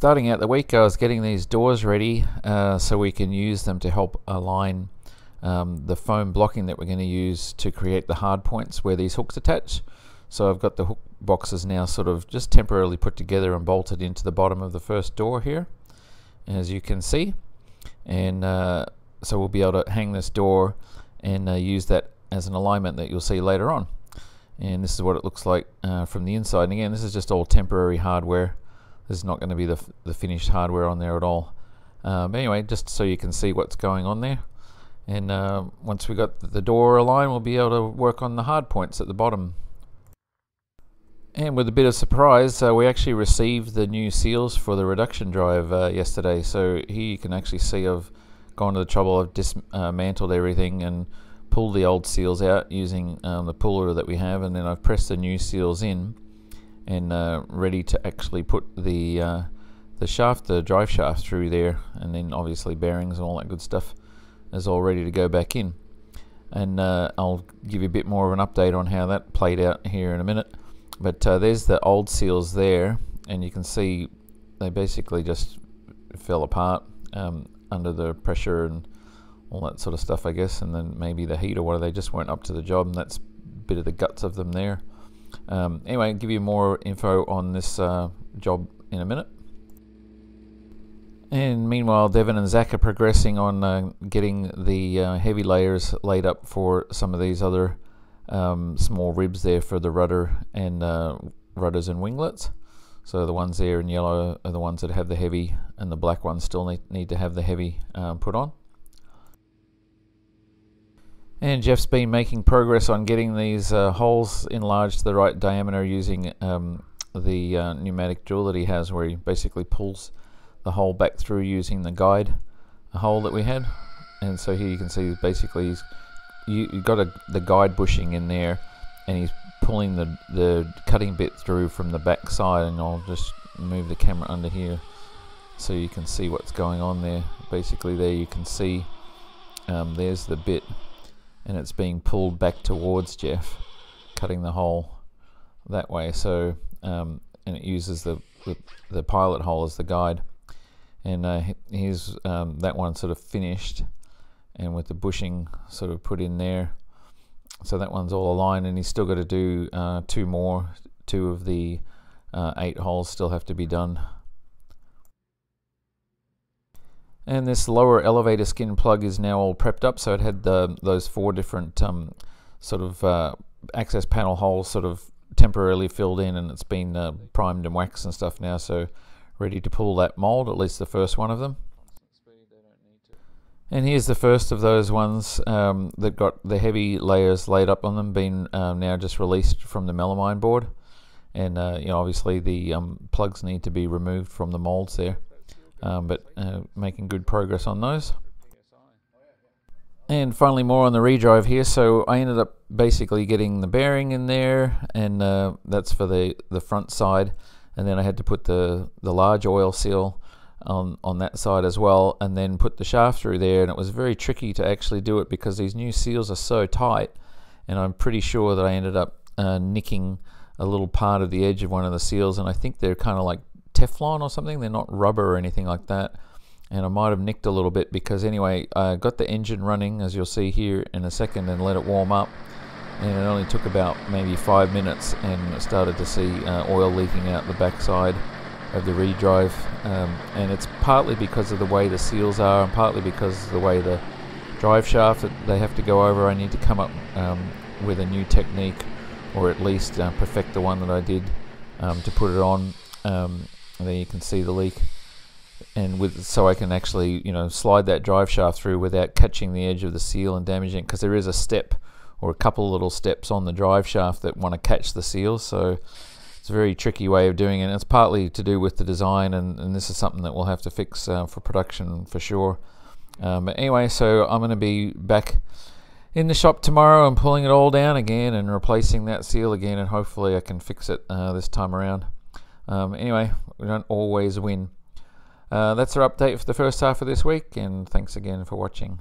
Starting out the week, I was getting these doors ready so we can use them to help align the foam blocking that we're going to use to create the hard points where these hooks attach. So I've got the hook boxes now sort of just temporarily put together and bolted into the bottom of the first door here, as you can see. And so we'll be able to hang this door and use that as an alignment that you'll see later on. And this is what it looks like from the inside. And again, this is just all temporary hardware. This is not going to be the finished hardware on there at all. But anyway, just so you can see what's going on there. And once we got the door aligned, we'll be able to work on the hard points at the bottom. And with a bit of surprise, we actually received the new seals for the reduction drive yesterday. So here you can actually see I've gone to the trouble of dismantled everything and pulled the old seals out using the puller that we have, and then I've pressed the new seals in and ready to actually put the shaft, the drive shaft through there, and then obviously bearings and all that good stuff is all ready to go back in. And I'll give you a bit more of an update on how that played out here in a minute. But there's the old seals there, and you can see they basically just fell apart under the pressure and all that sort of stuff, I guess, and then maybe the heat or whatever, they just weren't up to the job, and that's a bit of the guts of them there. Anyway, I'll give you more info on this job in a minute. And meanwhile, Devon and Zach are progressing on getting the heavy layers laid up for some of these other small ribs there for the rudder and rudders and winglets. So the ones there in yellow are the ones that have the heavy, and the black ones still need to have the heavy put on. And Jeff's been making progress on getting these holes enlarged to the right diameter using the pneumatic drill that he has, where he basically pulls the hole back through using the guide hole that we had. And so here you can see basically you've got the guide bushing in there, and he's pulling the cutting bit through from the back side, and I'll just move the camera under here so you can see what's going on there. Basically there you can see there's the bit, and it's being pulled back towards Jeff, cutting the hole that way. So and it uses the pilot hole as the guide. And here's that one sort of finished, and with the bushing sort of put in there. So that one's all aligned, and he's still got to do two of the 8 holes still have to be done. And this lower elevator skin plug is now all prepped up, so it had those 4 different sort of access panel holes sort of temporarily filled in, and it's been primed and waxed and stuff now, so ready to pull that mold, at least the first one of them. And here's the first of those ones that got the heavy layers laid up on them, been now just released from the melamine board. And you know, obviously the plugs need to be removed from the molds there, but making good progress on those. And finally, more on the redrive here. So I ended up basically getting the bearing in there, and that's for the front side. And then I had to put the large oil seal on that side as well, and then put the shaft through there. And it was very tricky to actually do it because these new seals are so tight, and I'm pretty sure that I ended up nicking a little part of the edge of one of the seals, and I think they're kind of like Teflon or something. They're not rubber or anything like that, and I might have nicked a little bit because anyway, I got the engine running, as you'll see here in a second, and let it warm up. And it only took about maybe 5 minutes, and I started to see oil leaking out the backside of the redrive. And it's partly because of the way the seals are, and partly because of the way the drive shaft that they have to go over. I need to come up with a new technique, or at least perfect the one that I did to put it on. And there you can see the leak, and so I can actually, you know, slide that drive shaft through without catching the edge of the seal and damaging it, because there is a step or a couple of little steps on the drive shaft that want to catch the seals. So it's a very tricky way of doing it, and it's partly to do with the design, and this is something that we'll have to fix for production for sure. But anyway, so I'm going to be back in the shop tomorrow and pulling it all down again and replacing that seal again, and hopefully I can fix it this time around. Anyway, we don't always win. That's our update for the first half of this week, and thanks again for watching.